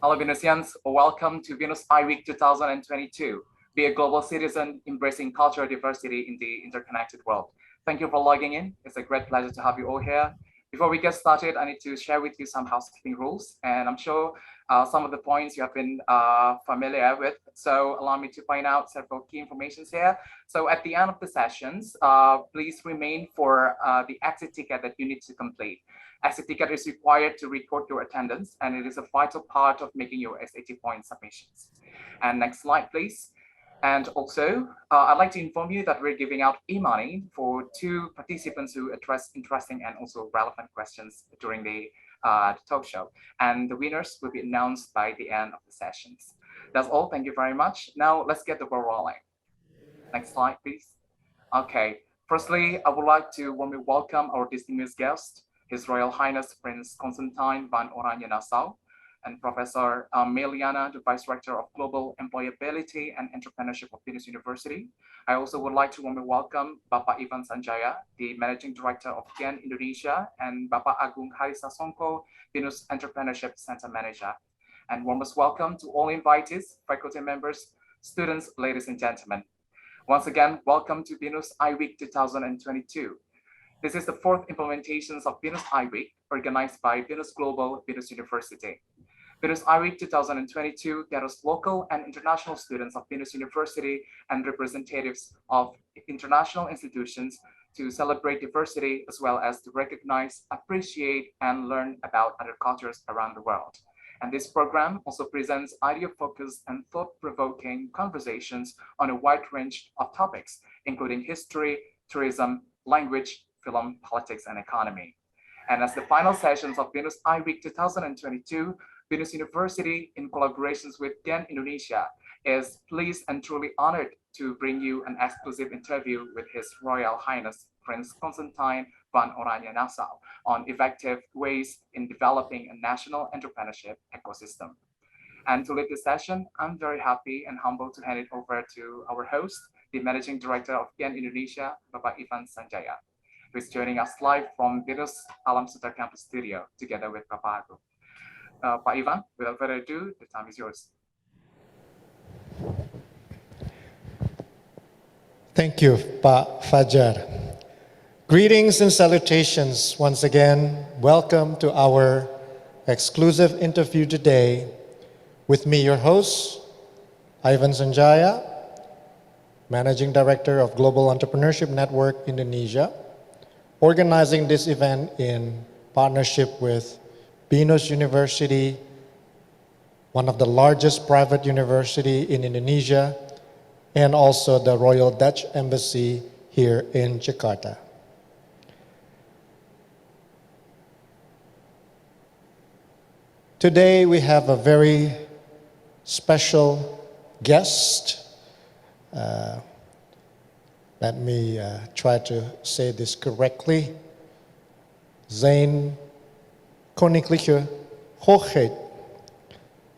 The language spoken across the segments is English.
Hello, Venusians. Welcome to Venus iWeek 2022. Be a global citizen, embracing cultural diversity in the interconnected world. Thank you for logging in. It's a great pleasure to have you all here. Before we get started, I need to share with you some housekeeping rules, and I'm sure some of the points you have been familiar with. So allow me to point out several key informations here. So at the end of the sessions, please remain for the exit ticket that you need to complete. Exit ticket is required to record your attendance, and it is a vital part of making your SAT point submissions. And next slide, please. And also, I'd like to inform you that we're giving out e-money for 2 participants who address interesting and also relevant questions during the talk show. And the winners will be announced by the end of the sessions. That's all. Thank you very much. Now, let's get the ball rolling. Next slide, please. Okay. Firstly, I would like to warmly welcome our distinguished guest, His Royal Highness Prince Constantijn Van Oranje Nassau, and Professor Meliana, the Vice Rector of Global Employability and Entrepreneurship of BINUS University. I also would like to warmly welcome Bapak Ivan Sanjaya, the Managing Director of GEN Indonesia, and Bapak Agung Harisasongko, BINUS Entrepreneurship Center Manager. And warmest welcome to all invitees, faculty members, students, ladies and gentlemen. Once again, welcome to BINUS iWeek 2022. This is the 4th implementations of BINUS iWeek, organized by BINUS Global, BINUS University. BINUS iWeek 2022 gathers local and international students of BINUS University and representatives of international institutions to celebrate diversity, as well as to recognize, appreciate, and learn about other cultures around the world. And this program also presents idea-focused and thought-provoking conversations on a wide range of topics, including history, tourism, language, film, politics, and economy. And as the final sessions of BINUS iWeek 2022, BINUS University, in collaborations with GEN Indonesia, is pleased and truly honored to bring you an exclusive interview with His Royal Highness Prince Constantijn Van Oranje Nassau on effective ways in developing a national entrepreneurship ecosystem. And to lead this session, I'm very happy and humbled to hand it over to our host, the Managing Director of GEN Indonesia, Bapak Ivan Sanjaya, who is joining us live from BINUS Alam Sutera Campus Studio, together with Bapak Agung. Pak Ivan, without further ado, the time is yours. Thank you, Pak Fajar. Greetings and salutations once again. Welcome to our exclusive interview today with me, your host, Ivan Sanjaya, Managing Director of Global Entrepreneurship Network Indonesia, organizing this event in partnership with BINUS University, one of the largest private university in Indonesia, and also the Royal Dutch Embassy here in Jakarta. Today we have a very special guest. Let me try to say this correctly. Zijn Koninklijke Hoogheid,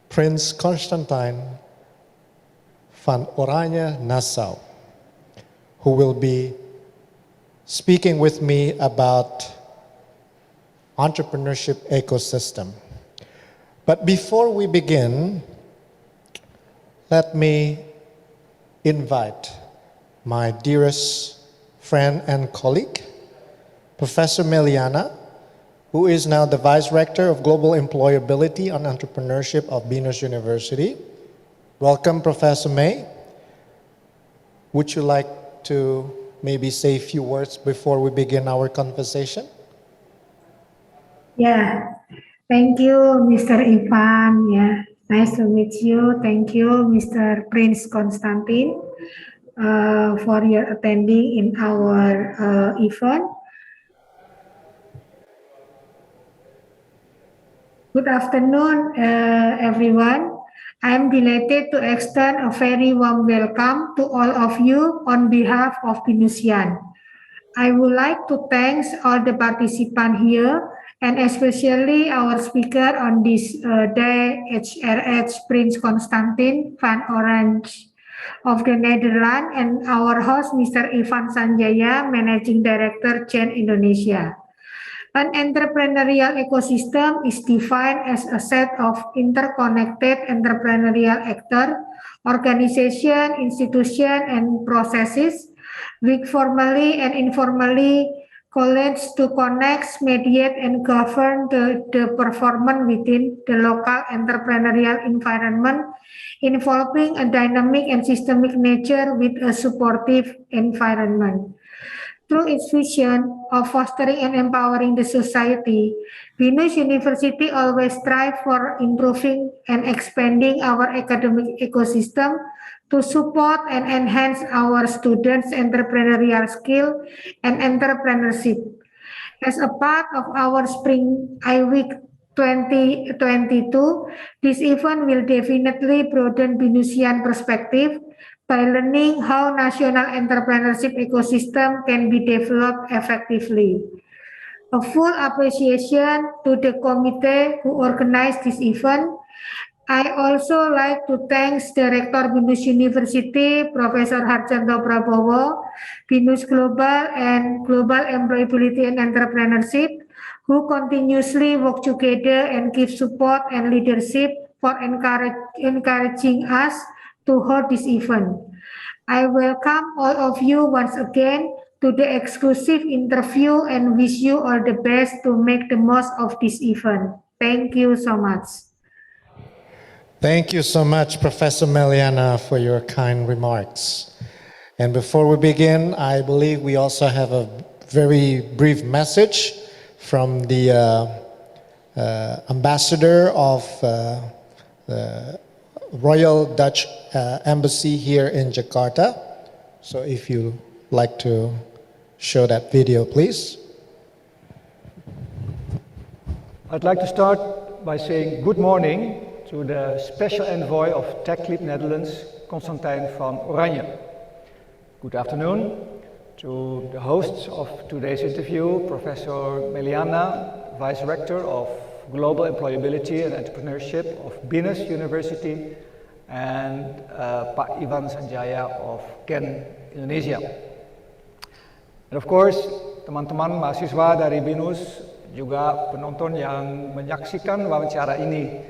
Prince Constantijn Van Oranje Nassau, who will be speaking with me about entrepreneurship ecosystem. But before we begin, let me invite my dearest friend and colleague, Professor Meliana, who is now the Vice Rector of Global Employability and Entrepreneurship of BINUS University. Welcome, Professor May. Would you like to maybe say a few words before we begin our conversation? Yeah, thank you, Mr. Ivan. Yeah, nice to meet you. Thank you, Mr. Prince Constantijn, for your attending in our event. Good afternoon, everyone. I'm delighted to extend a very warm welcome to all of you on behalf of BINUSian. I would like to thank all the participants here, and especially our speaker on this day, HRH Prince Constantijn Van Oranje of the Netherlands, and our host, Mr. Ivan Sanjaya, Managing Director, GEN Indonesia. An entrepreneurial ecosystem is defined as a set of interconnected entrepreneurial actors, organizations, institutions, and processes, which formally and informally coalesce to connect, mediate, and govern the performance within the local entrepreneurial environment, involving a dynamic and systemic nature with a supportive environment. Through its vision of fostering and empowering the society, BINUS University always strives for improving and expanding our academic ecosystem to support and enhance our students' entrepreneurial skill and entrepreneurship. As a part of our Spring I-Week 2022, this event will definitely broaden BINUSian perspective by learning how national entrepreneurship ecosystem can be developed effectively. A full appreciation to the committee who organized this event. I also like to thank the Rector BINUS University, Professor Harjanto Prabowo, BINUS Global and Global Employability and Entrepreneurship, who continuously work together and give support and leadership for encouraging us to hold this event. I welcome all of you once again to the exclusive interview and wish you all the best to make the most of this event. Thank you so much. Thank you so much, Professor Meliana, for your kind remarks. And before we begin, I believe we also have a very brief message from the ambassador of the Royal Dutch Embassy here in Jakarta. So if you like to show that video, please. I'd like to start by saying good morning to the Special Envoy of TechLeap Netherlands, Constantijn Van Oranje. Good afternoon to the hosts of today's interview, Professor Meliana, Vice Rector of Global Employability and Entrepreneurship of BINUS University, and Pak Ivan Sanjaya of Ken, Indonesia. And of course, teman-teman mahasiswa dari BINUS, juga penonton yang menyaksikan wawancara ini.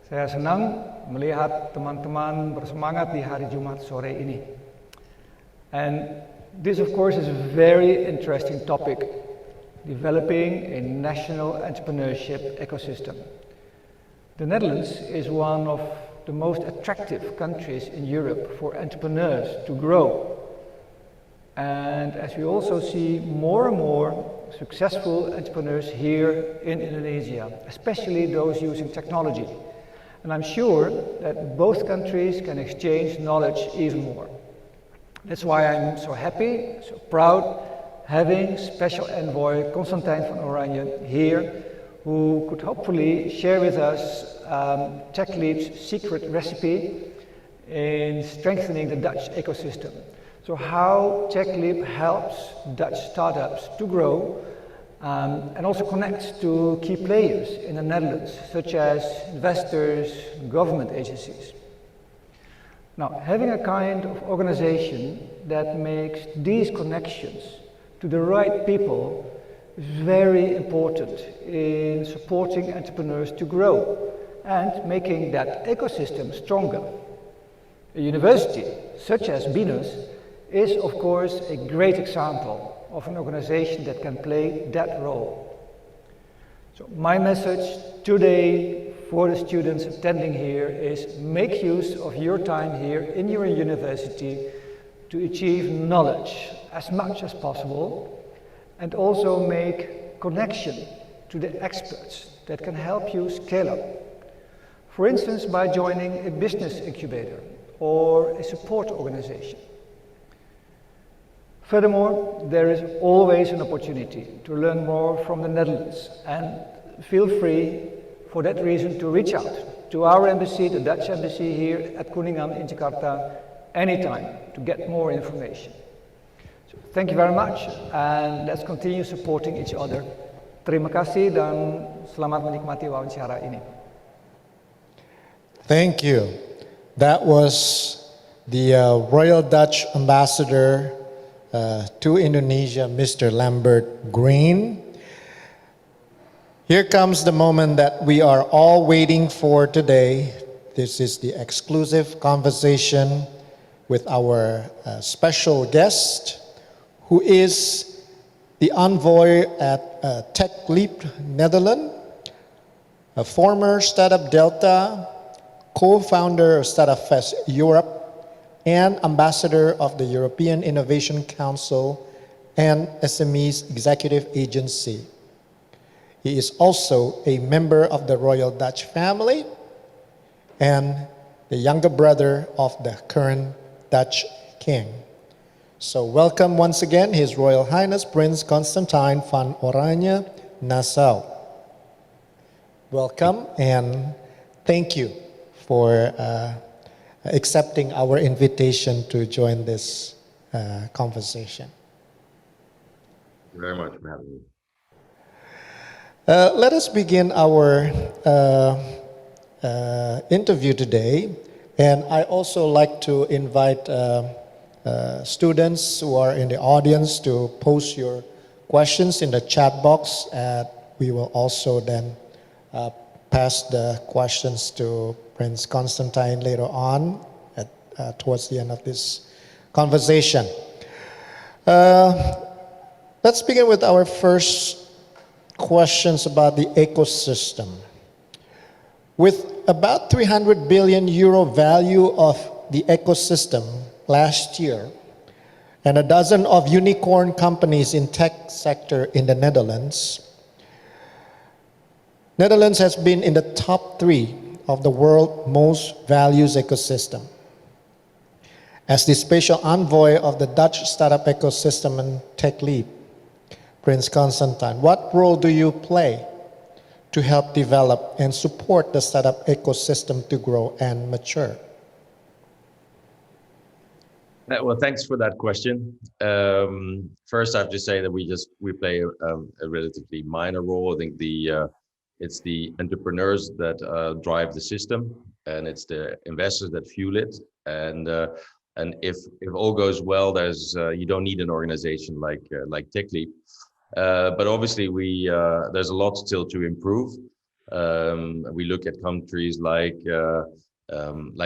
Saya senang melihat teman-teman bersemangat di hari Jumat sore ini. And this of course is a very interesting topic, developing a national entrepreneurship ecosystem. The Netherlands is one of the most attractive countries in Europe for entrepreneurs to grow. And as we also see more and more successful entrepreneurs here in Indonesia, especially those using technology. And I'm sure that both countries can exchange knowledge even more. That's why I'm so happy, so proud, having Special Envoy Constantijn Van Oranje here, who could hopefully share with us TechLeap's secret recipe in strengthening the Dutch ecosystem. So how TechLeap helps Dutch startups to grow and also connects to key players in the Netherlands, such as investors, government agencies. Now, having a kind of organization that makes these connections to the right people is very important in supporting entrepreneurs to grow and making that ecosystem stronger. A university such as BINUS is, of course, a great example of an organization that can play that role. So my message today for the students attending here is make use of your time here in your university to achieve knowledge as much as possible and also make connection to the experts that can help you scale up. For instance, by joining a business incubator or a support organization. Furthermore, there is always an opportunity to learn more from the Netherlands, and feel free for that reason to reach out to our embassy, the Dutch embassy here at Kuningan in Jakarta, anytime to get more information. So, thank you very much, and let's continue supporting each other. Terima kasih dan selamat menikmati wawancara ini. Thank you. That was the Royal Dutch Ambassador to Indonesia, Mr. Lambert Green. Here comes the moment that we are all waiting for today. This is the exclusive conversation with our special guest, who is the envoy at Tech Leap Netherlands, a former Startup Delta, co-founder of Startup Fest Europe, and ambassador of the European Innovation Council and SMEs Executive Agency. He is also a member of the Royal Dutch family and the younger brother of the current Dutch king. So welcome once again, His Royal Highness Prince Constantijn Van Oranje, Nassau. Welcome and thank you for accepting our invitation to join this conversation. Thank you very much for having me. Let us begin our interview today, and I also like to invite students who are in the audience to post your questions in the chat box, and we will also then pass the questions to Prince Constantijn later on towards the end of this conversation. Let's begin with our first questions about the ecosystem. With about 300 billion euro value of the ecosystem last year, and a dozen of unicorn companies in tech sector in the Netherlands, Netherlands has been in the top 3 of the world's most values ecosystem. As the special envoy of the Dutch startup ecosystem and Tech Leap, Prince Constantijn, what role do you play to help develop and support the startup ecosystem to grow and mature? Well, thanks for that question. First, I have to say that we play a relatively minor role. I think it's the entrepreneurs that drive the system, and it's the investors that fuel it. And if all goes well, you don't need an organization like Tech Leap. But obviously, there's a lot still to improve. We look at countries like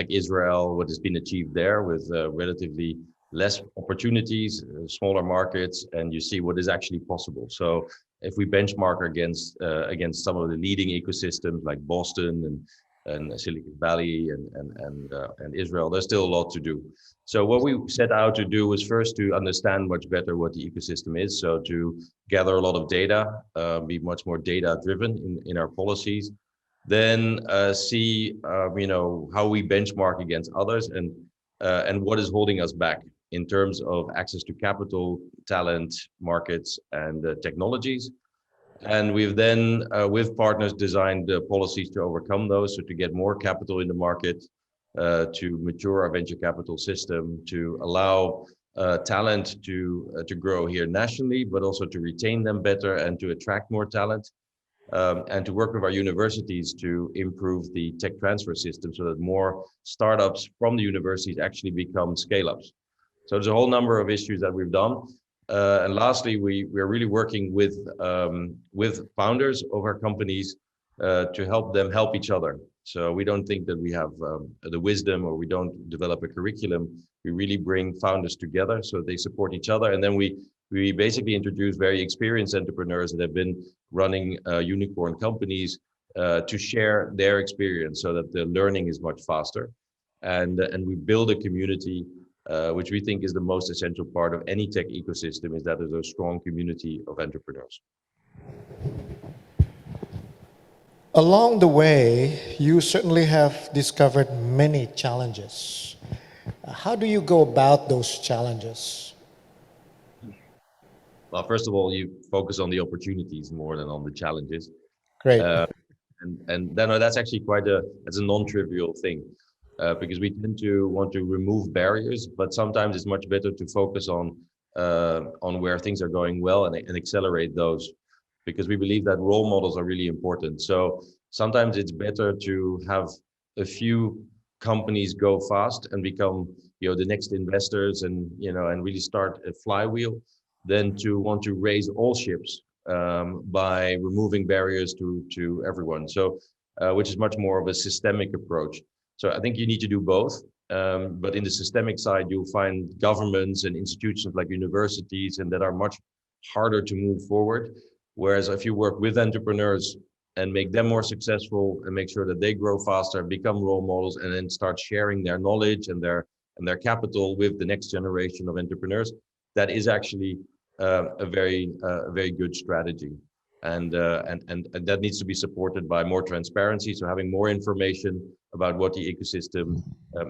Israel, what has been achieved there with relatively less opportunities, smaller markets, and you see what is actually possible. So if we benchmark against some of the leading ecosystems like Boston and Silicon Valley and Israel, there's still a lot to do. So what we set out to do was first to understand much better what the ecosystem is. So to gather a lot of data, be much more data driven in our policies, then see how we benchmark against others and what is holding us back in terms of access to capital, talent, markets, and technologies. And we've then, with partners, designed policies to overcome those, so to get more capital in the market, to mature our venture capital system, to allow talent to grow here nationally, but also to retain them better and to attract more talent, and to work with our universities to improve the tech transfer system so that more startups from the universities actually become scale-ups. So there's a whole number of issues that we've done. And lastly, we're really working with founders of our companies to help them help each other. So we don't think that we have the wisdom, or we don't develop a curriculum. We really bring founders together so they support each other. And then we basically introduce very experienced entrepreneurs that have been running unicorn companies to share their experience so that the learning is much faster. And we build a community, which we think is the most essential part of any tech ecosystem, is that there's a strong community of entrepreneurs. Along the way, you certainly have discovered many challenges. How do you go about those challenges? Well, first of all, you focus on the opportunities more than on the challenges. Great. And then that's actually it's a non-trivial thing, because we tend to want to remove barriers, but sometimes it's much better to focus on where things are going well and accelerate those, because we believe that role models are really important. So sometimes it's better to have a few companies go fast and become the next investors and really start a flywheel than to want to raise all ships by removing barriers to everyone. So, which is much more of a systemic approach. So I think you need to do both. But in the systemic side, you'll find governments and institutions like universities and that are much harder to move forward. Whereas if you work with entrepreneurs and make them more successful and make sure that they grow faster, become role models, and then start sharing their knowledge and their capital with the next generation of entrepreneurs, that is actually a very good strategy. And that needs to be supported by more transparency. So having more information about what the ecosystem,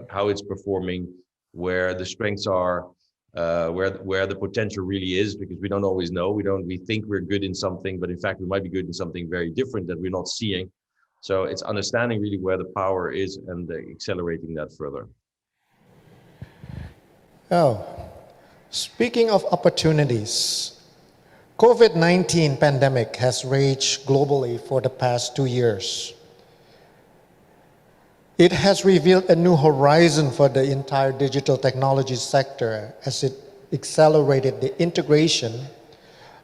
how it's performing, where the strengths are, where the potential really is, because we don't always know. We think we're good in something, but in fact we might be good in something very different that we're not seeing. So it's understanding really where the power is and accelerating that further. Oh, speaking of opportunities, COVID-19 pandemic has raged globally for the past 2 years. It has revealed a new horizon for the entire digital technology sector as it accelerated the integration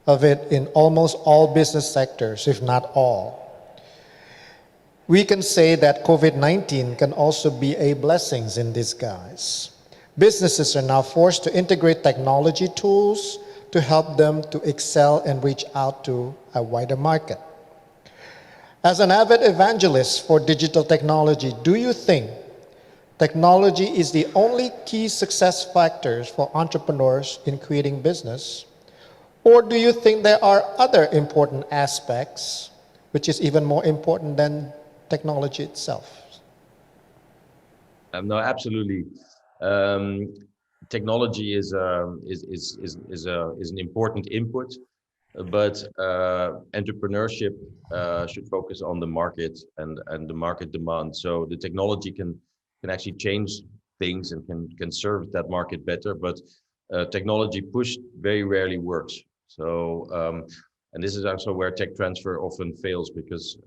of it in almost all business sectors, if not all. We can say that COVID-19 can also be a blessing in disguise. Businesses are now forced to integrate technology tools to help them to excel and reach out to a wider market. As an avid evangelist for digital technology, do you think technology is the only key success factors for entrepreneurs in creating business? Or do you think there are other important aspects which is even more important than technology itself? No, absolutely. Technology is an important input, but entrepreneurship should focus on the market and the market demand. So the technology can actually change things and can serve that market better, but technology pushed very rarely works. So and this is also where tech transfer often fails, because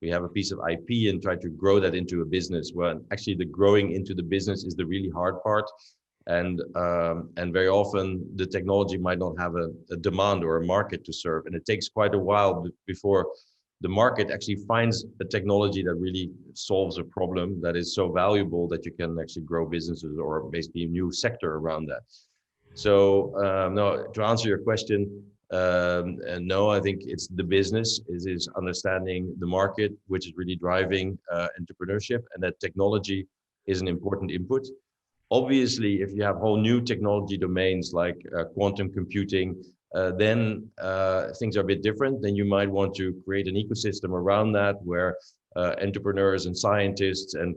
we have a piece of IP and try to grow that into a business, when actually the growing into the business is the really hard part. And very often the technology might not have a demand or a market to serve. And it takes quite a while before the market actually finds a technology that really solves a problem that is so valuable that you can actually grow businesses or basically a new sector around that. So no, to answer your question, no, I think it's the business is understanding the market, which is really driving entrepreneurship, and that technology is an important input. Obviously, if you have whole new technology domains like quantum computing, then things are a bit different. Then you might want to create an ecosystem around that where entrepreneurs and scientists and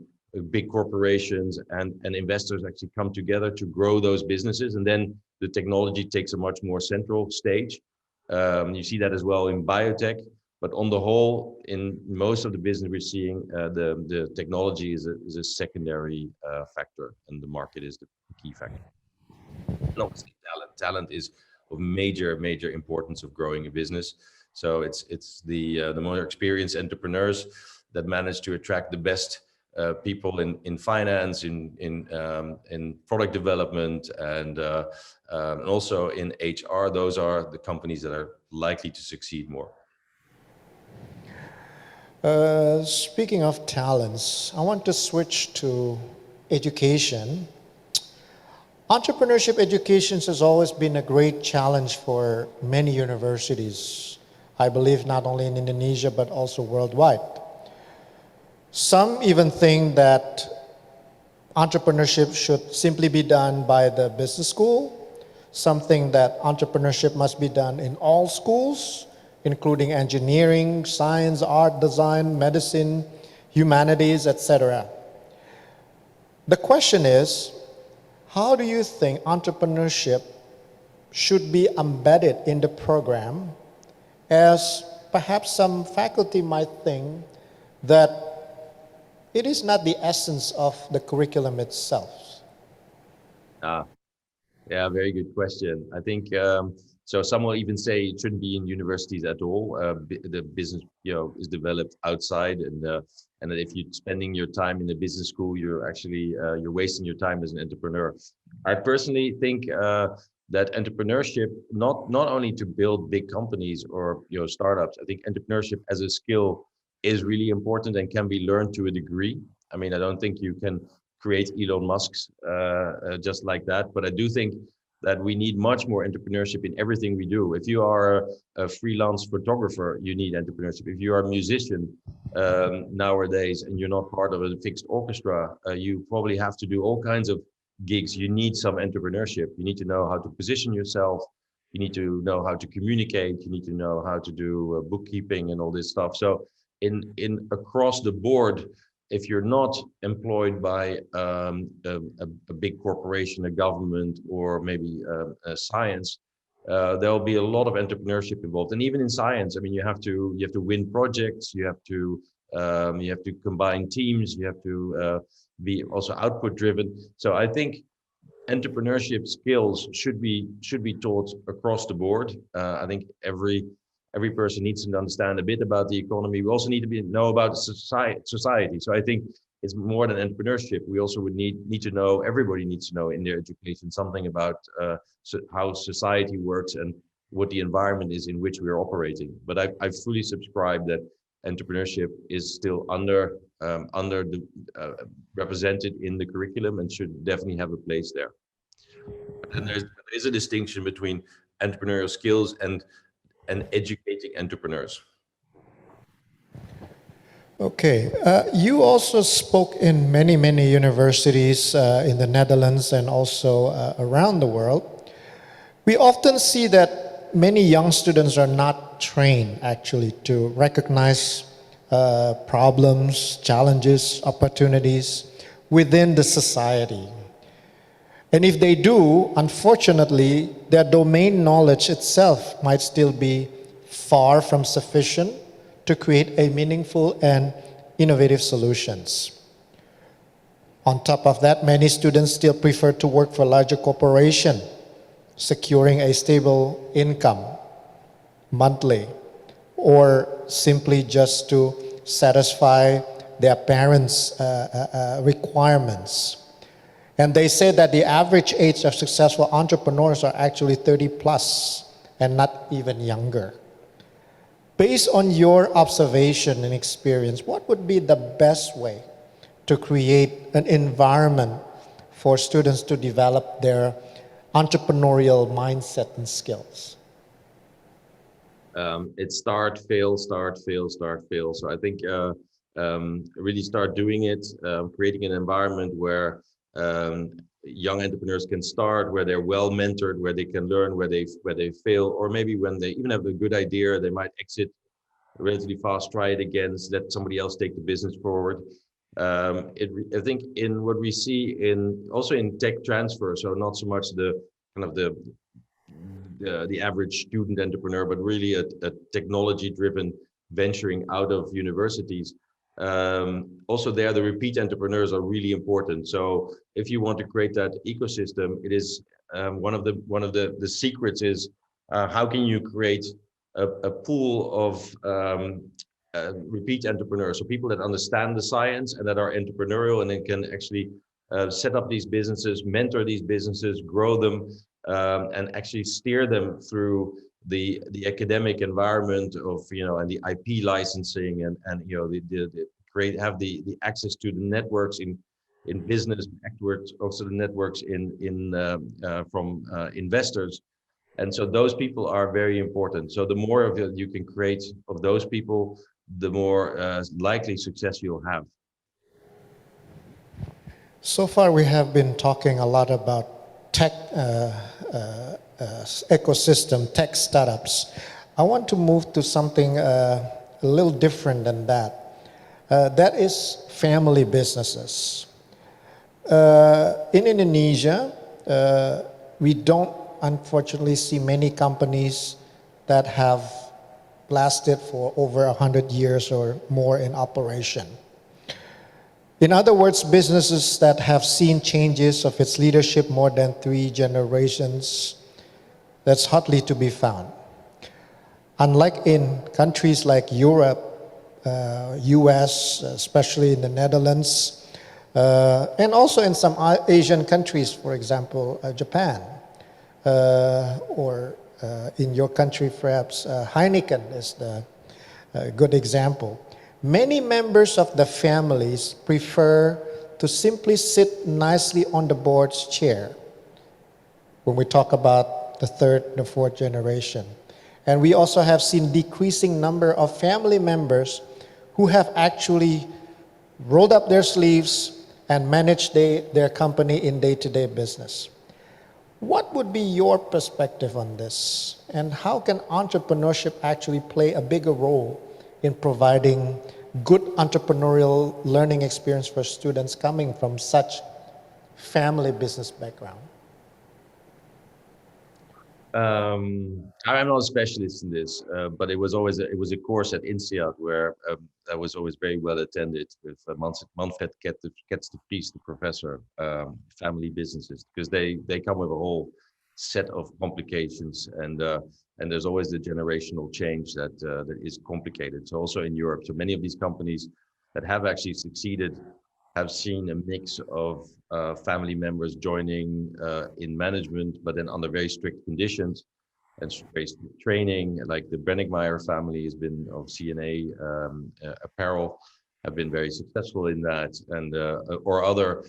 big corporations and investors actually come together to grow those businesses. And then the technology takes a much more central stage. You see that as well in biotech. But on the whole, in most of the business we're seeing, the technology is a secondary factor, and the market is the key factor. And obviously, talent is of major importance of growing a business. So it's the more experienced entrepreneurs that manage to attract the best people in finance, in product development, and also in HR. Those are the companies that are likely to succeed more. Speaking of talents, I want to switch to education. Entrepreneurship education has always been a great challenge for many universities, I believe not only in Indonesia, but also worldwide. Some even think that entrepreneurship should simply be done by the business school. Some think that entrepreneurship must be done in all schools, including engineering, science, art, design, medicine, humanities, etc. The question is, how do you think entrepreneurship should be embedded in the program, as perhaps some faculty might think that it is not the essence of the curriculum itself? Yeah, very good question. I think so. Some will even say it shouldn't be in universities at all. The business, is developed outside, and that if you're spending your time in a business school, you're actually you're wasting your time as an entrepreneur. I personally think that entrepreneurship, not only to build big companies or startups, I think entrepreneurship as a skill is really important and can be learned to a degree. I mean, I don't think you can create Elon Musk's just like that, but I do think that we need much more entrepreneurship in everything we do. If you are a freelance photographer, you need entrepreneurship. If you are a musician nowadays and you're not part of a fixed orchestra, you probably have to do all kinds of gigs. You need some entrepreneurship. You need to know how to position yourself. You need to know how to communicate. You need to know how to do bookkeeping and all this stuff. So in across the board, if you're not employed by a big corporation, a government, or maybe a science, there'll be a lot of entrepreneurship involved. And even in science, I mean, you have to win projects. You have to combine teams. You have to be also output driven. So I think entrepreneurship skills should be taught across the board. I think every person needs to understand a bit about the economy. We also need to know about society. So I think it's more than entrepreneurship. We also would need to know, everybody needs to know in their education something about how society works and what the environment is in which we are operating. But I fully subscribe that entrepreneurship is still represented in the curriculum and should definitely have a place there. And there is a distinction between entrepreneurial skills and educating entrepreneurs. Okay, you also spoke in many universities in the Netherlands and also around the world. We often see that many young students are not trained actually to recognize problems, challenges, opportunities within the society. And if they do, unfortunately, their domain knowledge itself might still be far from sufficient to create a meaningful and innovative solutions. On top of that, many students still prefer to work for larger corporation, securing a stable income monthly, or simply just to satisfy their parents' requirements. And they say that the average age of successful entrepreneurs are actually 30 plus and not even younger. Based on your observation and experience, what would be the best way to create an environment for students to develop their entrepreneurial mindset and skills? It's start, fail, start, fail, start, fail. So I think really start doing it, creating an environment where young entrepreneurs can start, where they're well mentored, where they can learn, where they fail, or maybe when they even have a good idea, they might exit relatively fast, try it again, let somebody else take the business forward. I think in what we see also in tech transfer, so not so much the average student entrepreneur, but really a technology-driven venturing out of universities. Also there, the repeat entrepreneurs are really important. So if you want to create that ecosystem, it is one of the secrets is how can you create a pool of repeat entrepreneurs, so people that understand the science and that are entrepreneurial and then can actually set up these businesses, mentor these businesses, grow them, and actually steer them through the academic environment of and the IP licensing and have the access to the networks in business, also the networks from investors. And so those people are very important. So the more of you can create of those people, the more likely success you'll have. So far, we have been talking a lot about tech ecosystem, tech startups. I want to move to something a little different than that. That is family businesses. In Indonesia, we don't unfortunately see many companies that have lasted for over 100 years or more in operation. In other words, businesses that have seen changes of its leadership more than 3 generations, that's hardly to be found. Unlike in countries like Europe, US, especially in the Netherlands, and also in some Asian countries, for example, Japan. or in your country perhaps Heineken is the good example. Many members of the families prefer to simply sit nicely on the board's chair when we talk about the third, the fourth generation. And we also have seen decreasing number of family members who have actually rolled up their sleeves and managed their company in day-to-day business. What would be your perspective on this? And how can entrepreneurship actually play a bigger role in providing good entrepreneurial learning experience for students coming from such family business background? I'm not a specialist in this, but it was a course at INSEAD where I was always very well attended with Manfred Ketz de Vries, the professor, family businesses, because they come with a whole set of complications, and there's always the generational change that is complicated. So also in Europe, so many of these companies that have actually succeeded have seen a mix of family members joining in management, but then under very strict conditions and very strict training. Like the Brenningmeier family has been of CNA apparel, have been very successful in that, and or other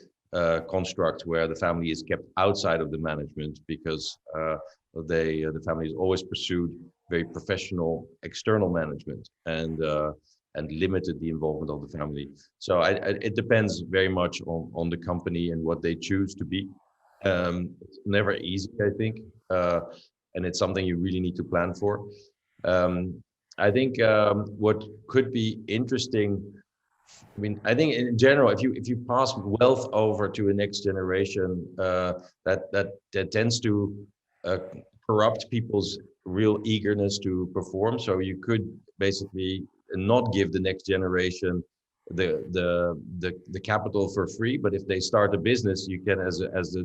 constructs where the family is kept outside of the management because the family has always pursued very professional external management and limited the involvement of the family. So it depends very much on the company and what they choose to be. It's never easy, I think, and it's something you really need to plan for. I think what could be interesting, I mean, I think in general, if you pass wealth over to a next generation, that tends to corrupt people's real eagerness to perform. So you could basically not give the next generation the capital for free, but if they start a business, you can as the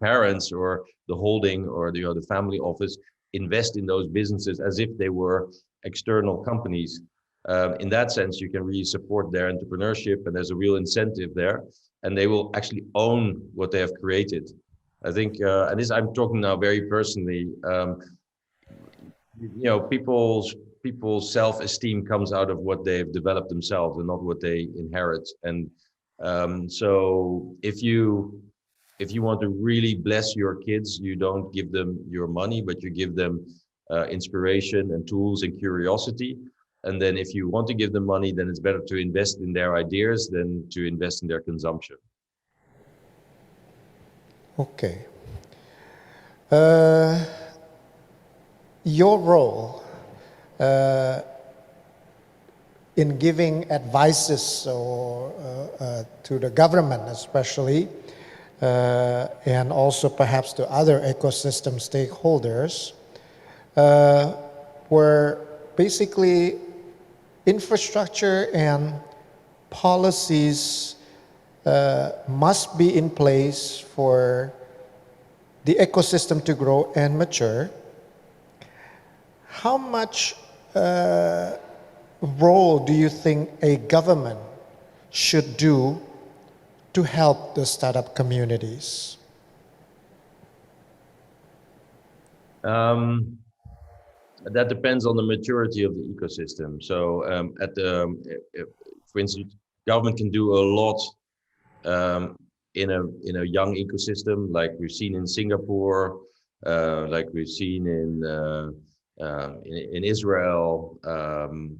parents or the holding or the family office invest in those businesses as if they were external companies. In that sense, you can really support their entrepreneurship, and there's a real incentive there, and they will actually own what they have created. I think, and this I'm talking now very personally. People's self-esteem comes out of what they've developed themselves and not what they inherit. And so if you want to really bless your kids, you don't give them your money, but you give them inspiration and tools and curiosity. And then if you want to give them money, then it's better to invest in their ideas than to invest in their consumption. Okay. Your role in giving advices or to the government especially, and also perhaps to other ecosystem stakeholders, were basically infrastructure and policies must be in place for the ecosystem to grow and mature. How much role do you think a government should do to help the startup communities? That depends on the maturity of the ecosystem. So for instance, government can do a lot in a young ecosystem, like we've seen in Singapore, like we've seen in Israel,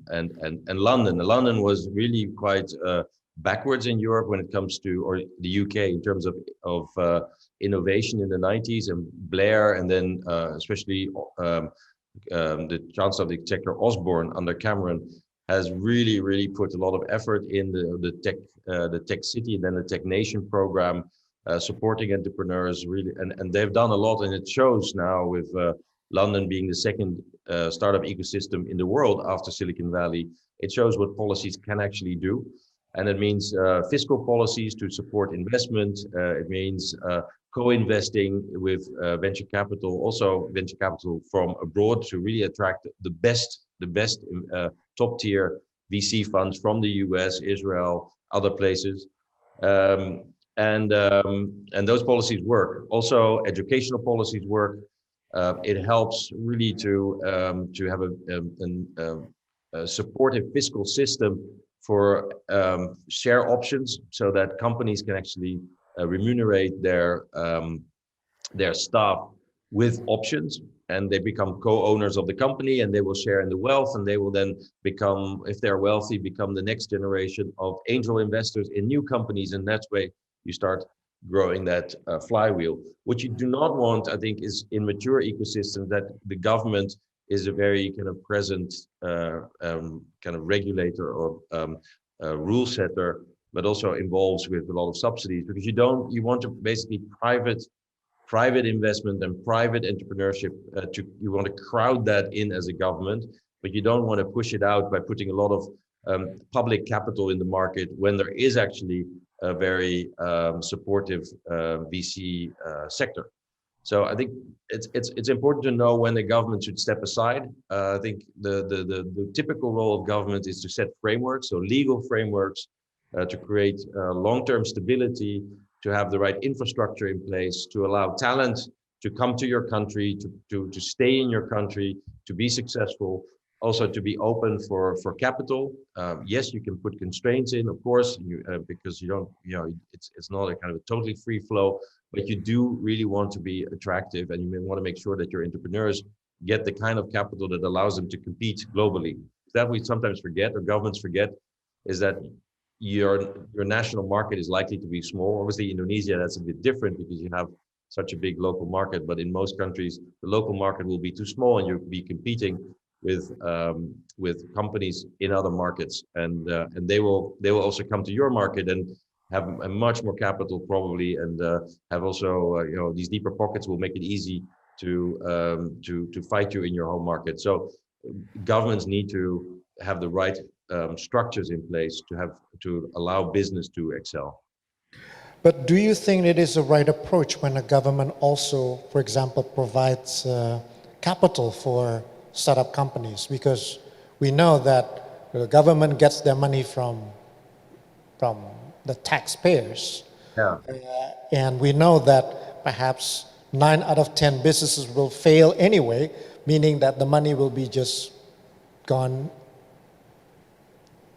and London. London was really quite backwards in Europe when it comes to, or the UK in terms of innovation in the 90s, and Blair, and then especially the Chancellor of the Exchequer Osborne under Cameron has really put a lot of effort in the tech city, and then the Tech Nation program, supporting entrepreneurs really, and they've done a lot, and it shows now with London being the second startup ecosystem in the world after Silicon Valley. It shows what policies can actually do, and it means fiscal policies to support investment. It means co-investing with venture capital, also venture capital from abroad, to really attract the best top tier VC funds from the US, Israel, other places. and those policies work. Also, educational policies work. It helps really to have a supportive fiscal system for share options, so that companies can actually remunerate their staff with options, and they become co-owners of the company, and they will share in the wealth, and they will then become, if they're wealthy, become the next generation of angel investors in new companies, and that way you start growing that flywheel. What you do not want, I think, is in mature ecosystems that the government is a very kind of present kind of regulator or rule setter, but also involves with a lot of subsidies, because you want to basically private investment and private entrepreneurship you want to crowd that in as a government, but you don't want to push it out by putting a lot of public capital in the market when there is actually a very supportive VC sector. So I think it's important to know when the government should step aside. I think the typical role of government is to set frameworks, so legal frameworks, to create long-term stability, to have the right infrastructure in place, to allow talent to come to your country, to stay in your country, to be successful, also to be open for capital. Yes, you can put constraints in, of course, because you don't, it's not a kind of a totally free flow, but you do really want to be attractive, and you may want to make sure that your entrepreneurs get the kind of capital that allows them to compete globally. That we sometimes forget, or governments forget, is that your national market is likely to be small. Obviously, Indonesia, that's a bit different because you have such a big local market, but in most countries, the local market will be too small, and you'll be competing with companies in other markets, and they will also come to your market and have a much more capital probably, and have also these deeper pockets will make it easy to fight you in your home market. So governments need to have the right structures in place to allow business to excel. But do you think it is the right approach when a government also, for example, provides capital for startup companies? Because we know that the government gets their money from the taxpayers. Yeah. And we know that perhaps 9 out of 10 businesses will fail anyway, meaning that the money will be just gone.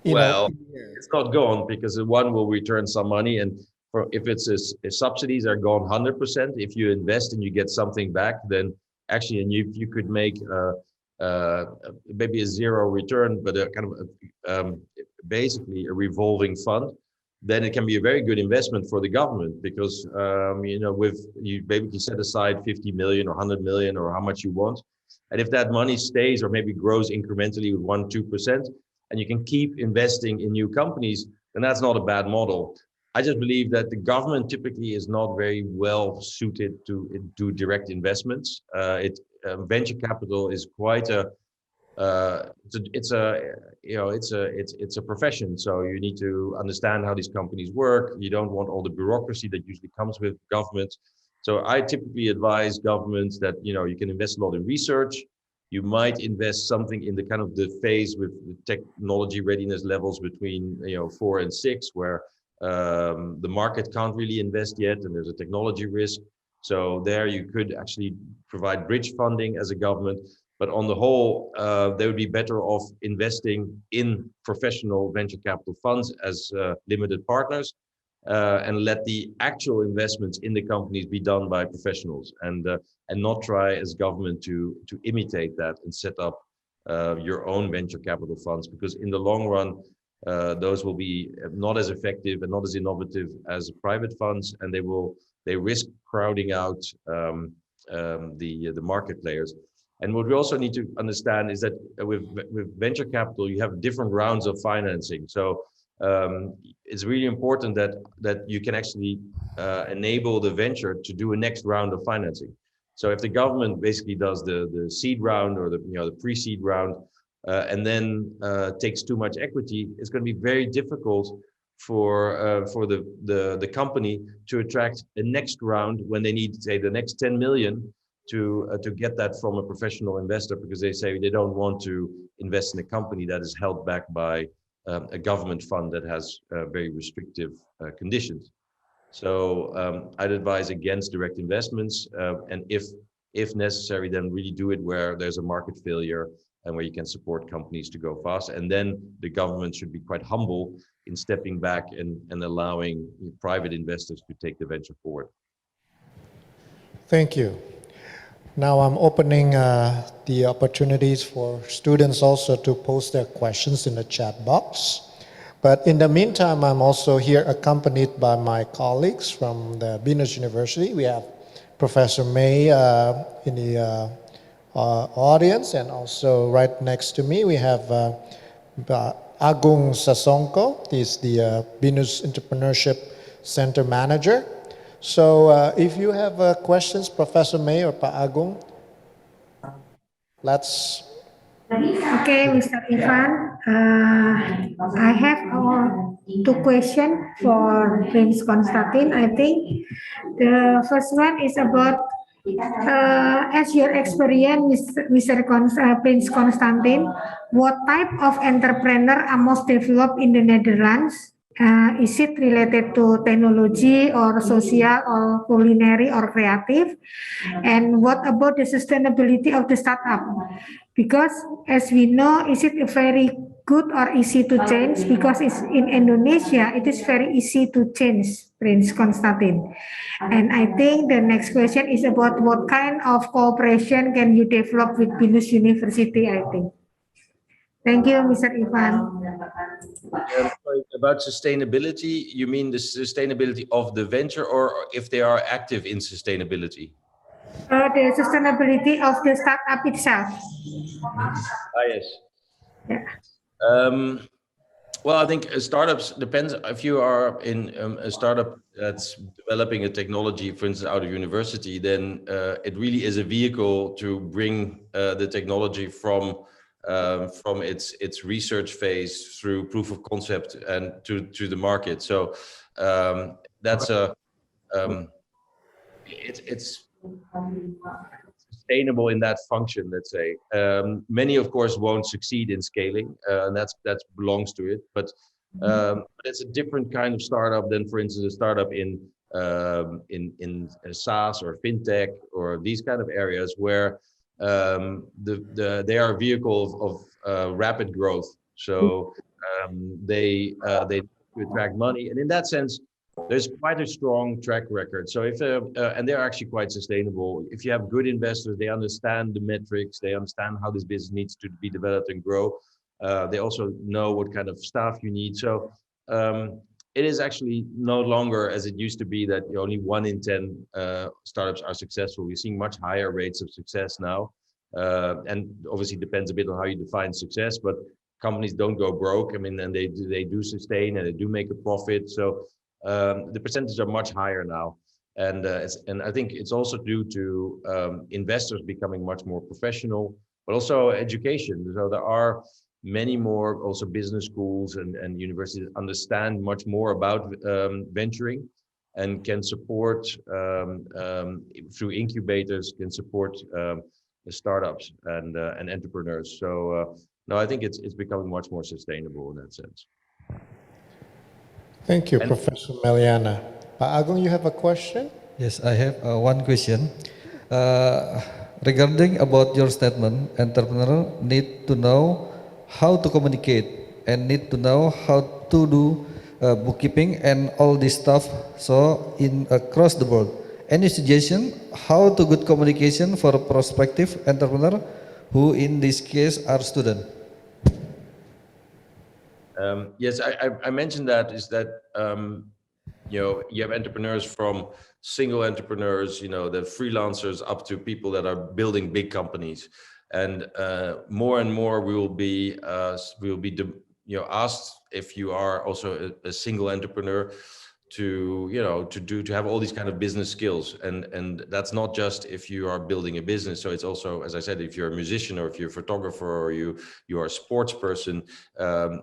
It's not gone, because one will return some money, and if subsidies are gone 100%, if you invest and you get something back, then actually, and you could make maybe a zero return, but a kind of basically a revolving fund, then it can be a very good investment for the government, because you basically set aside 50 million or 100 million or how much you want, and if that money stays or maybe grows incrementally with 1-2%, and you can keep investing in new companies, then that's not a bad model. I just believe that the government typically is not very well suited to do direct investments. Venture capital is quite it's a profession. So you need to understand how these companies work. You don't want all the bureaucracy that usually comes with government. So I typically advise governments that you can invest a lot in research. You might invest something in the kind of the phase with the technology readiness levels between 4 and 6, where the market can't really invest yet, and there's a technology risk. So there you could actually provide bridge funding as a government. But on the whole, they would be better off investing in professional venture capital funds as limited partners, and let the actual investments in the companies be done by professionals, and not try as government to imitate that and set up your own venture capital funds, because in the long run, those will be not as effective and not as innovative as private funds, and they risk crowding out the market players. And what we also need to understand is that with venture capital, you have different rounds of financing. So it's really important that you can actually enable the venture to do a next round of financing. So if the government basically does the seed round or the pre-seed round, and then takes too much equity, it's going to be very difficult for the company to attract a next round when they need, say, the next 10 million to get that from a professional investor, because they say they don't want to invest in a company that is held back by a government fund that has very restrictive conditions. So I'd advise against direct investments, and if necessary, then really do it where there's a market failure and where you can support companies to go fast. And then the government should be quite humble in stepping back and allowing private investors to take the venture forward. Thank you. Now I'm opening the opportunities for students also to post their questions in the chat box. But in the meantime, I'm also here accompanied by my colleagues from the BINUS University. We have Professor May in the audience, and also right next to me we have Agung Sasongko. He's the BINUS Entrepreneurship Center Manager. So if you have questions, Professor May or Pa Agung, let's... Okay, Mr. Ivan. I have two questions for Prince Constantijn. I think the first one is about, as your experience, Mr. Prince Constantijn, what type of entrepreneur are most developed in the Netherlands? Is it related to technology or social or culinary or creative? And what about the sustainability of the startup? Because as we know, is it very good or easy to change? Because it's in Indonesia, it is very easy to change, Prince Constantijn. And I think the next question is about what kind of cooperation can you develop with BINUS University, I think. Thank you, Mr. Ivan. About sustainability, you mean the sustainability of the venture, or if they are active in sustainability? The sustainability of the startup itself. Yes. Yeah. Well, I think startups depends if you are in a startup that's developing a technology, for instance, out of university, then it really is a vehicle to bring the technology from its research phase through proof of concept and to the market. So that's it's sustainable in that function, let's say. Many, of course, won't succeed in scaling, and that belongs to it. But it's a different kind of startup than, for instance, a startup in SaaS or fintech or these kind of areas where they are a vehicle of rapid growth. So they attract money, and in that sense, there's quite a strong track record. So if and they're actually quite sustainable. If you have good investors, they understand the metrics, they understand how this business needs to be developed and grow. They also know what kind of staff you need. So it is actually no longer as it used to be that only 1 in 10 startups are successful. We're seeing much higher rates of success now. And obviously depends a bit on how you define success, but companies don't go broke. I mean, and they do sustain and they do make a profit. So the percentages are much higher now. And I think it's also due to investors becoming much more professional, but also education. So there are many more also business schools and universities understand much more about venturing and can support through incubators, can support the startups and entrepreneurs. So no, I think it's becoming much more sustainable in that sense. Thank you, Professor Meliana. Agung, you have a question? Yes, I have one question. Regarding about your statement, entrepreneurs need to know how to communicate and need to know how to do bookkeeping and all this stuff. So in across the board, any suggestion how to good communication for a prospective entrepreneur who in this case are student? Yes, I mentioned that is that you have entrepreneurs from single entrepreneurs, the freelancers, up to people that are building big companies, and more and more we will be asked if you are also a single entrepreneur to have all these kind of business skills, and that's not just if you are building a business. So it's also, as I said, if you're a musician or if you're a photographer or you are a sports person,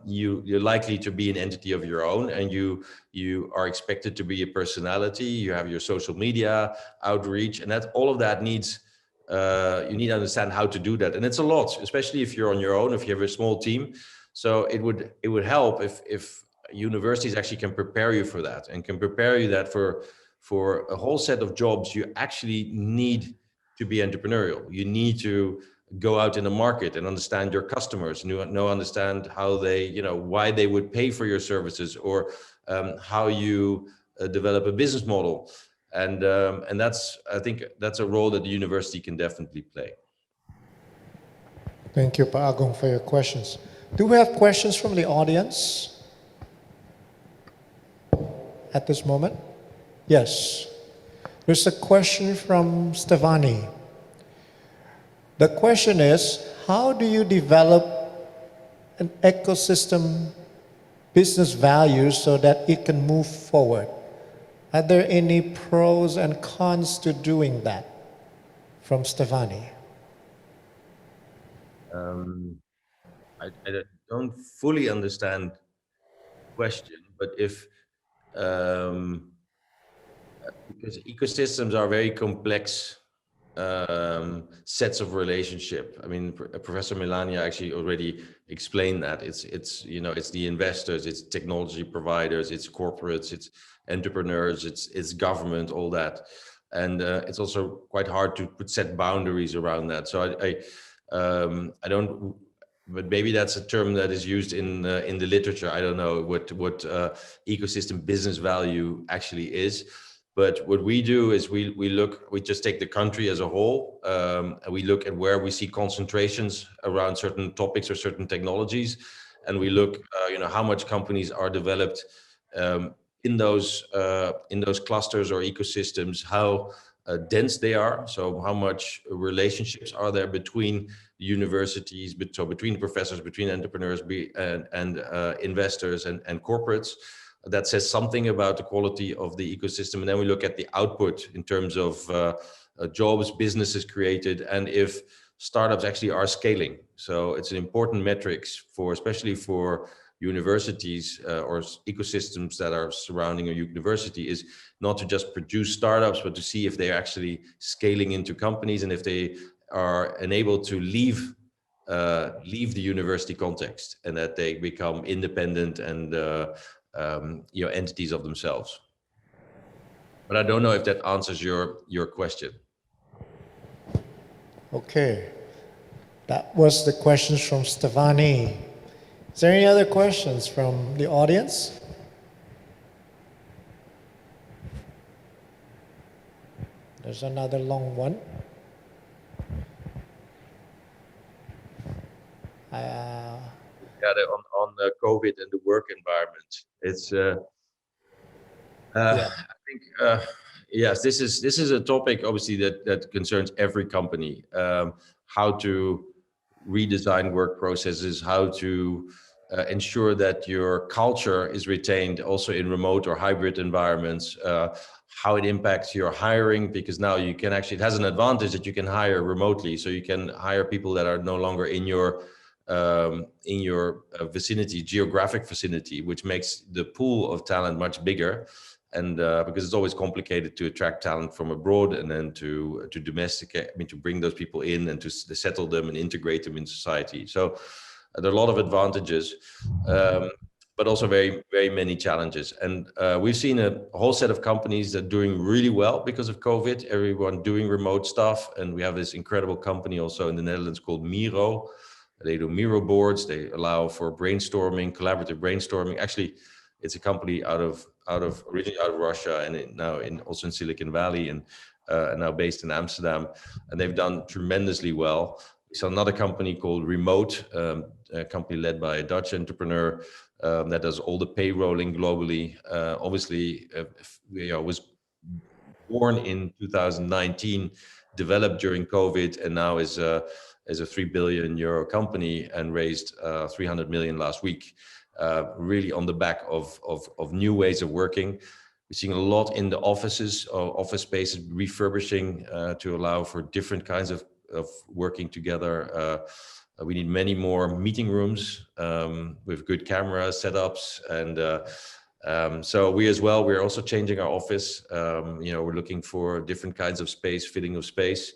you're likely to be an entity of your own, and you are expected to be a personality. You have your social media outreach, and that all of that needs you need to understand how to do that, and it's a lot, especially if you're on your own, if you have a small team. So it would help if universities actually can prepare you for that, and can prepare you that for a whole set of jobs, you actually need to be entrepreneurial. You need to go out in the market and understand your customers, understand how they, why they would pay for your services, or how you develop a business model. And I think that's a role that the university can definitely play. Thank you, Pa Agong, for your questions. Do we have questions from the audience at this moment? Yes. There's a question from Stefani. The question is, how do you develop an ecosystem business value so that it can move forward? Are there any pros and cons to doing that? From Stefani. I don't fully understand the question, but because ecosystems are very complex sets of relationship. I mean, Professor Melania actually already explained that. It's the investors, it's technology providers, it's corporates, it's entrepreneurs, it's government, all that. And it's also quite hard to set boundaries around that. So I don't, but maybe that's a term that is used in the literature. I don't know what ecosystem business value actually is. But what we do is we just take the country as a whole, and we look at where we see concentrations around certain topics or certain technologies, and we look, how much companies are developed in those clusters or ecosystems, how dense they are. So how much relationships are there between the universities, so between professors, between entrepreneurs, and investors and corporates. That says something about the quality of the ecosystem. And then we look at the output in terms of jobs, businesses created, and if startups actually are scaling. So it's an important metrics especially for universities or ecosystems that are surrounding a university, is not to just produce startups, but to see if they're actually scaling into companies, and if they are enabled to leave the university context, and that they become independent and entities of themselves. But I don't know if that answers your question. Okay, that was the questions from Stefani. Is there any other questions from the audience? There's another long one. On the COVID and the work environment, it's I think yes, this is a topic obviously that concerns every company. How to redesign work processes, how to ensure that your culture is retained also in remote or hybrid environments, how it impacts your hiring, because now you can actually, it has an advantage that you can hire remotely, so you can hire people that are no longer in your vicinity, geographic vicinity, which makes the pool of talent much bigger. And because it's always complicated to attract talent from abroad, and then to domesticate, to bring those people in and to settle them and integrate them in society. So there are a lot of advantages, but also very, very many challenges. And we've seen a whole set of companies that are doing really well because of COVID, everyone doing remote stuff. And we have this incredible company also in the Netherlands called Miro. They do Miro boards. They allow for brainstorming, collaborative brainstorming. Actually, it's a company originally out of Russia, and now also in Silicon Valley, and now based in Amsterdam. And they've done tremendously well. So another company called Remote, a company led by a Dutch entrepreneur that does all the payrolling globally. Obviously, was born in 2019, developed during COVID, and now is a 3 billion euro company and raised 300 million last week. Really on the back of new ways of working. We're seeing a lot in the offices, office spaces refurbishing to allow for different kinds of working together. We need many more meeting rooms with good camera setups, and so we as well, we're also changing our office. We're looking for different kinds of space, fitting of space.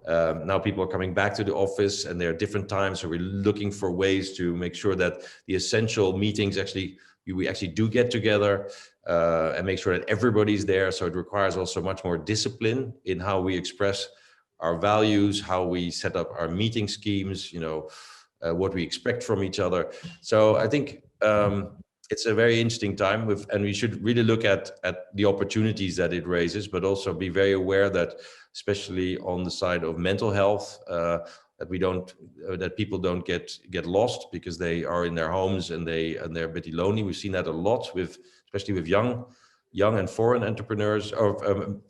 Now people are coming back to the office, and there are different times, so we're looking for ways to make sure that the essential meetings actually we actually do get together and make sure that everybody's there. So it requires also much more discipline in how we express our values, how we set up our meeting schemes, what we expect from each other. So I think it's a very interesting time and we should really look at the opportunities that it raises, but also be very aware that, especially on the side of mental health, that people don't get lost because they are in their homes and they're a bit lonely. We've seen that a lot especially with young and foreign entrepreneurs or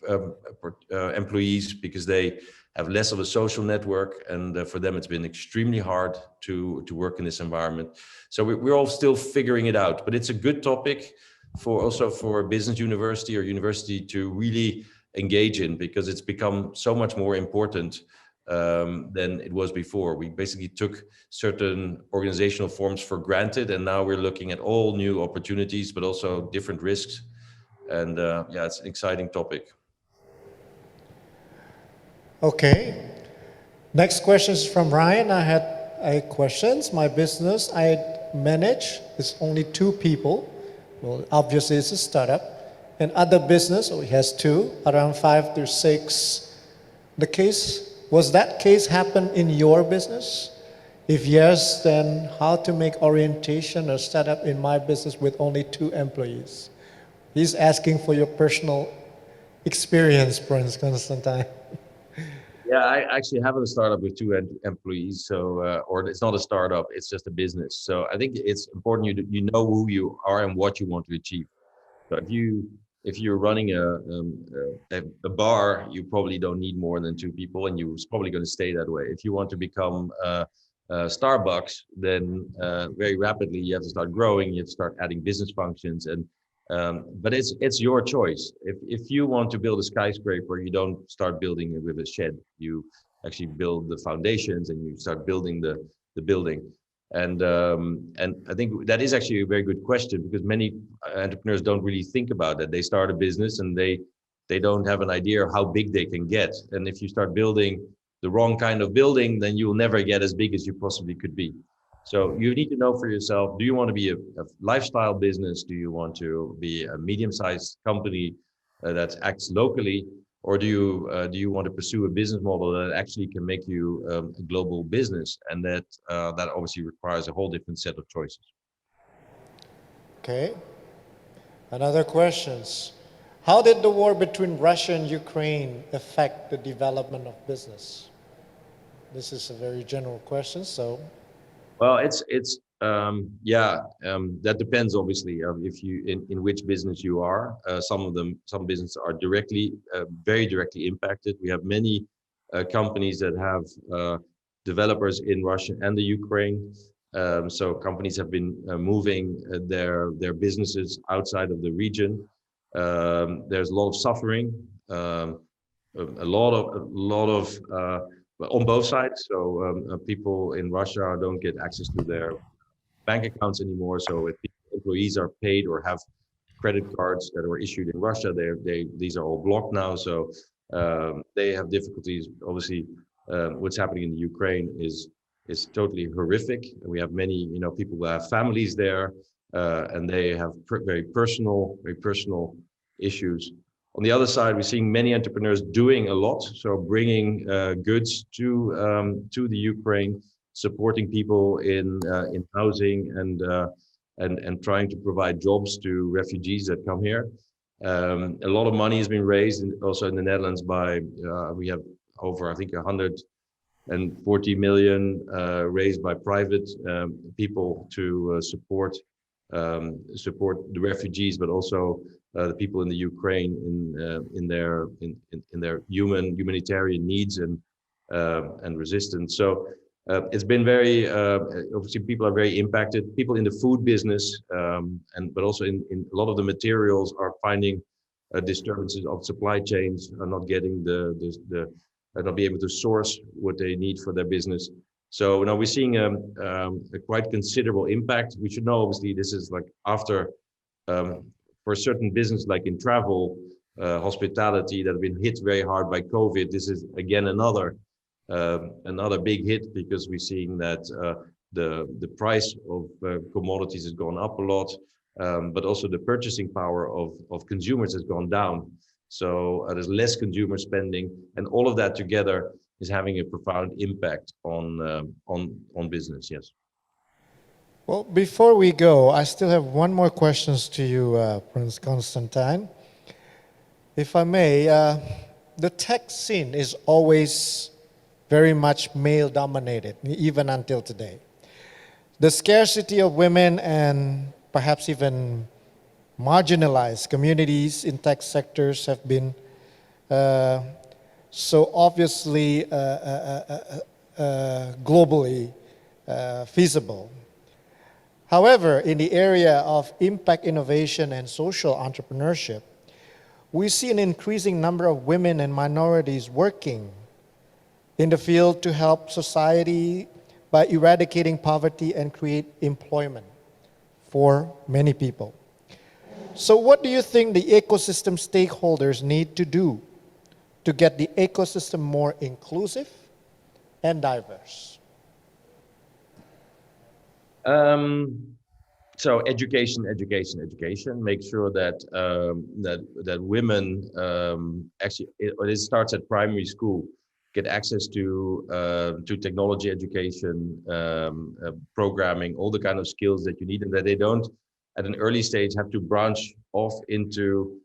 employees, because they have less of a social network, and for them it's been extremely hard to work in this environment. So we're all still figuring it out, but it's a good topic for a business university or university to really engage in, because it's become so much more important than it was before. We basically took certain organizational forms for granted, and now we're looking at all new opportunities, but also different risks. And it's an exciting topic. Okay. Next question is from Ryan. I had questions. My business I manage is only 2 people. Well, obviously it's a startup. And other business, he has 2, around 5 to 6. Was that case happen in your business? If yes, then how to make orientation or startup in my business with only 2 employees? He's asking for your personal experience, Prince Constantijn. Yeah, I actually have a startup with 2 employees, so or it's not a startup, it's just a business. So I think it's important you know who you are and what you want to achieve. So if you're running a bar, you probably don't need more than 2 people, and you're probably going to stay that way. If you want to become Starbucks, then very rapidly you have to start growing, you have to start adding business functions, and but it's your choice. If you want to build a skyscraper, you don't start building it with a shed. You actually build the foundations and you start building the building. And I think that is actually a very good question, because many entrepreneurs don't really think about that. They start a business and they don't have an idea of how big they can get. And if you start building the wrong kind of building, then you'll never get as big as you possibly could be. So you need to know for yourself, do you want to be a lifestyle business? Do you want to be a medium-sized company that acts locally? Or do you want to pursue a business model that actually can make you a global business? And that obviously requires a whole different set of choices. Okay. Another questions. How did the war between Russia and Ukraine affect the development of business? This is a very general question, so. Well, that depends obviously if you in which business you are. Some businesses are very directly impacted. We have many companies that have developers in Russia and the Ukraine. So companies have been moving their businesses outside of the region. There's a lot of suffering, a lot of on both sides. So people in Russia don't get access to their bank accounts anymore. So if employees are paid or have credit cards that were issued in Russia, these are all blocked now. So they have difficulties. Obviously, what's happening in the Ukraine is totally horrific. We have many people who have families there, and they have very personal issues. On the other side, we're seeing many entrepreneurs doing a lot, so bringing goods to the Ukraine, supporting people in housing and trying to provide jobs to refugees that come here. A lot of money has been raised, also in the Netherlands by we have over, I think, 140 million raised by private people to support the refugees, but also the people in the Ukraine in their humanitarian needs and resistance. So it's been very obviously people are very impacted. People in the food business but also in a lot of the materials are finding disturbances of supply chains, are not getting not be able to source what they need for their business. So now we're seeing a quite considerable impact. We should know, obviously, this is like after for a certain business like in travel, hospitality, that have been hit very hard by COVID. This is again another big hit, because we're seeing that the price of commodities has gone up a lot. but also the purchasing power of consumers has gone down. So there's less consumer spending, and all of that together is having a profound impact on business. Yes. Well, before we go, I still have one more questions to you, Prince Constantijn. If I may, the tech scene is always very much male-dominated, even until today. The scarcity of women and perhaps even marginalized communities in tech sectors have been so obviously globally feasible. However, in the area of impact innovation and social entrepreneurship, we see an increasing number of women and minorities working in the field to help society by eradicating poverty and create employment for many people. So what do you think the ecosystem stakeholders need to do to get the ecosystem more inclusive and diverse? So education. Make sure that that women actually, it starts at primary school, get access to technology education, programming, all the kind of skills that you need, and that they don't at an early stage have to branch off into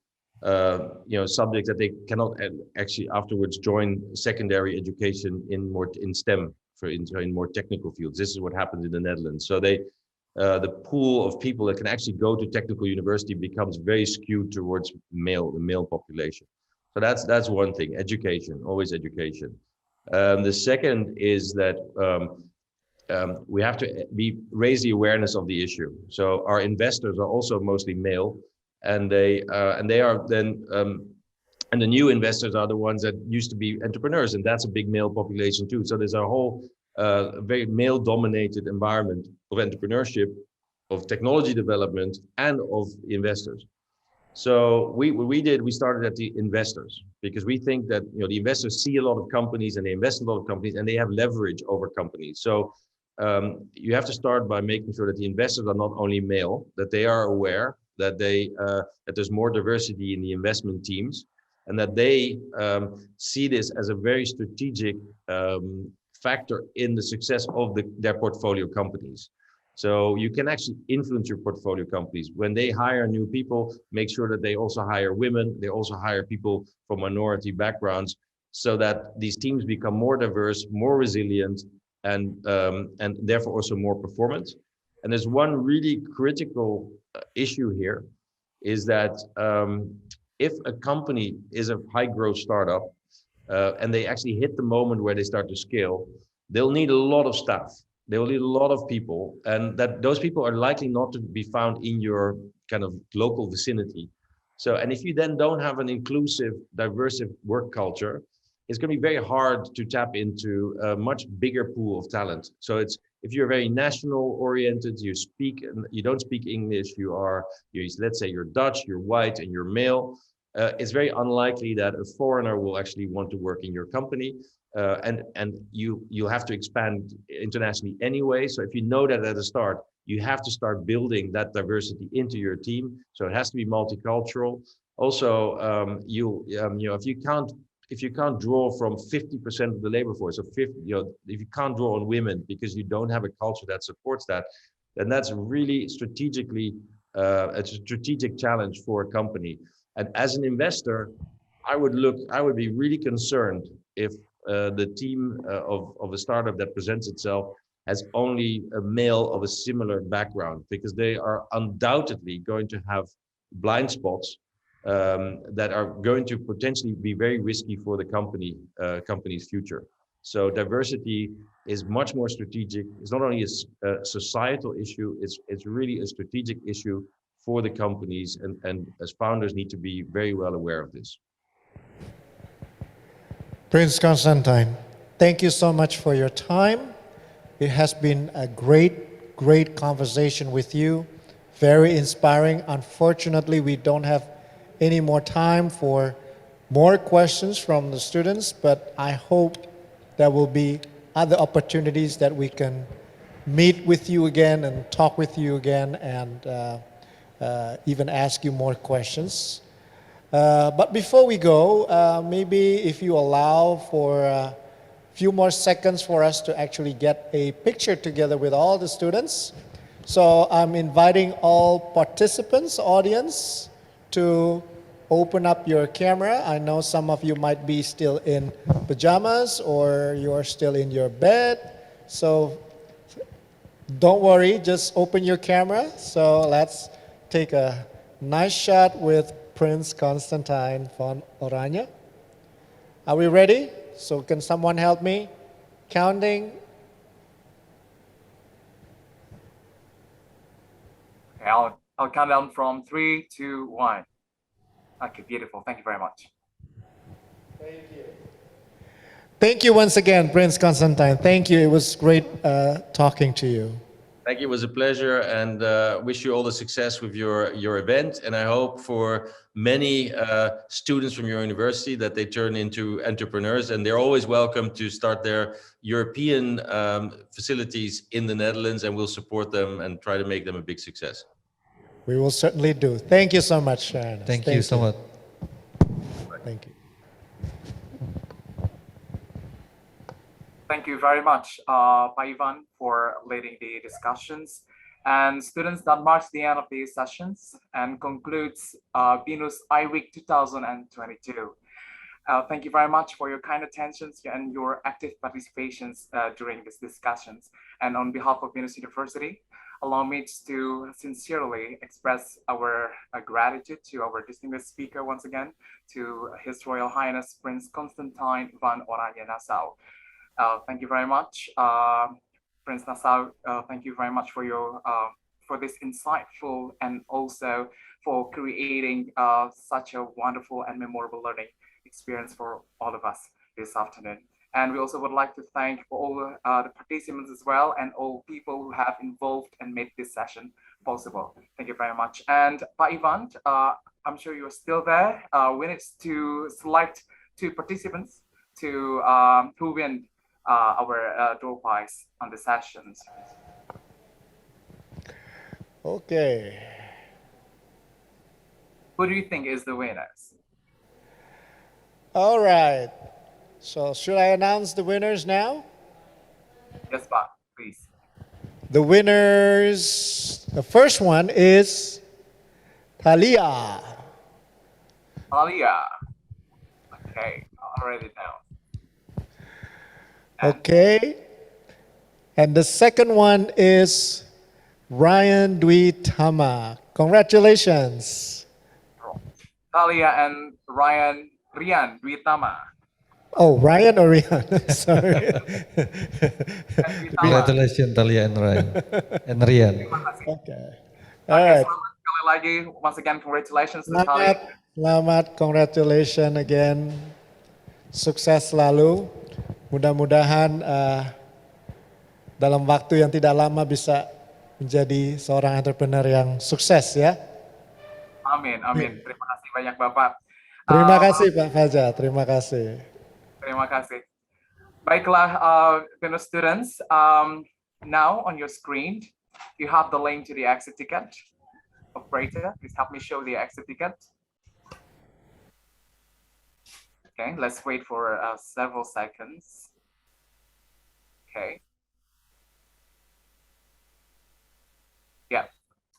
subjects that they cannot actually afterwards join secondary education in STEM, in more technical fields. This is what happens in the Netherlands. So the pool of people that can actually go to technical university becomes very skewed towards the male population. So that's one thing, education, always education. The second is that we have to raise the awareness of the issue. So our investors are also mostly male, and they are then and the new investors are the ones that used to be entrepreneurs, and that's a big male population too. So there's a whole very male-dominated environment of entrepreneurship, of technology development, and of investors. So we started at the investors, because we think that the investors see a lot of companies and they invest in a lot of companies and they have leverage over companies. So you have to start by making sure that the investors are not only male, that they are aware that that there's more diversity in the investment teams, and that they see this as a very strategic factor in the success of their portfolio companies. So you can actually influence your portfolio companies. When they hire new people, make sure that they also hire women, they also hire people from minority backgrounds, so that these teams become more diverse, more resilient, and therefore also more performant. And there's one really critical issue here, is that if a company is a high growth startup, and they actually hit the moment where they start to scale, they'll need a lot of staff. They will need a lot of people, and that those people are likely not to be found in your kind of local vicinity. So, and if you then don't have an inclusive, diverse work culture, it's going to be very hard to tap into a much bigger pool of talent. So if you're very national oriented, you don't speak English, let's say you're Dutch, you're white, and you're male, it's very unlikely that a foreigner will actually want to work in your company. And you have to expand internationally anyway. So if you know that at the start, you have to start building that diversity into your team. So it has to be multicultural. Also, if you can't draw from 50% of the labor force, if you can't draw on women because you don't have a culture that supports that, then that's really strategically a strategic challenge for a company. And as an investor, I would be really concerned if the team of a startup that presents itself has only a male of a similar background, because they are undoubtedly going to have blind spots that are going to potentially be very risky for the company's future. So diversity is much more strategic. It's not only a societal issue, it's really a strategic issue for the companies, and as founders need to be very well aware of this. Prince Constantijn, thank you so much for your time. It has been a great conversation with you, very inspiring. Unfortunately, we don't have any more time for more questions from the students, but I hope there will be other opportunities that we can meet with you again and talk with you again, and even ask you more questions. But before we go, maybe if you allow for a few more seconds for us to actually get a picture together with all the students. So I'm inviting all participants, audience, to open up your camera. I know some of you might be still in pajamas or you're still in your bed. So don't worry, just open your camera. So let's take a nice shot with Prince Constantijn Van Oranje. Are we ready? So can someone help me? Counting. Okay, I'll count down from 3, 2, 1. Okay, beautiful. Thank you very much. Thank you. Thank you once again, Prince Constantijn. Thank you. It was great talking to you. Thank you. It was a pleasure, and wish you all the success with your event. And I hope for many students from your university that they turn into entrepreneurs, and they're always welcome to start their European facilities in the Netherlands, and we'll support them and try to make them a big success. We will certainly do. Thank you so much, Sharon. Thank you so much. Thank you. Thank you very much, Pak Ivan, for leading the discussions. And students, that marks the end of these sessions and concludes BINUS iWeek 2022. Thank you very much for your kind attentions and your active participations during these discussions. And on behalf of BINUS University, allow me to sincerely express our gratitude to our distinguished speaker once again, to His Royal Highness Prince Constantijn Van Oranje Nassau. Thank you very much, Prince Nassau. Thank you very much for your for this insightful and also for creating such a wonderful and memorable learning experience for all of us this afternoon. And we also would like to thank all the participants as well and all people who have involved and made this session possible. Thank you very much. And Pak Ivan, I'm sure you're still there. We need to select 2 participants to who win our door prize on the sessions. Okay. Who do you think is the winners? All right. So should I announce the winners now? Yes, Pak, please. The winners, the first one is Thalia. Alia. Okay, I'll write it down. Okay. And the second one is Ryan Dwi Tama. Congratulations. Talia and Rian Dwitama. Oh, Ryan or Rian? Sorry. Congratulations, Talia and Ryan. And Rian. Okay. All right. Sekali lagi, once again, congratulations to Talia. Selamat, congratulations again. Sukses selalu. Mudah-mudahan dalam waktu yang tidak lama bisa menjadi seorang entrepreneur yang sukses ya. Amin, amin. Terima kasih banyak Bapak. Terima kasih Pak Fajar, terima kasih. Terima kasih. Baiklah, fellow students, now on your screen, you have the link to the exit ticket. Operator, please help me show the exit ticket. Okay, let's wait for several seconds. Okay. Yeah.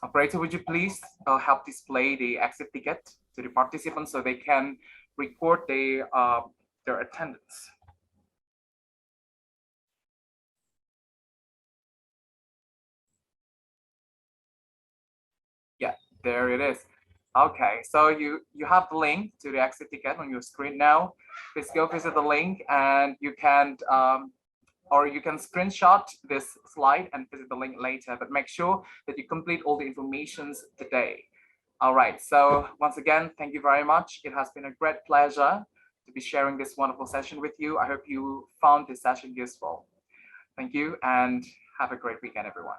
Operator, would you please help display the exit ticket to the participants so they can record their attendance? Yeah, there it is. Okay, so you have the link to the exit ticket on your screen now. Please go visit the link and you can or you can screenshot this slide and visit the link later, but make sure that you complete all the informations today. All right, so once again, thank you very much. It has been a great pleasure to be sharing this wonderful session with you. I hope you found this session useful. Thank you and have a great weekend, everyone.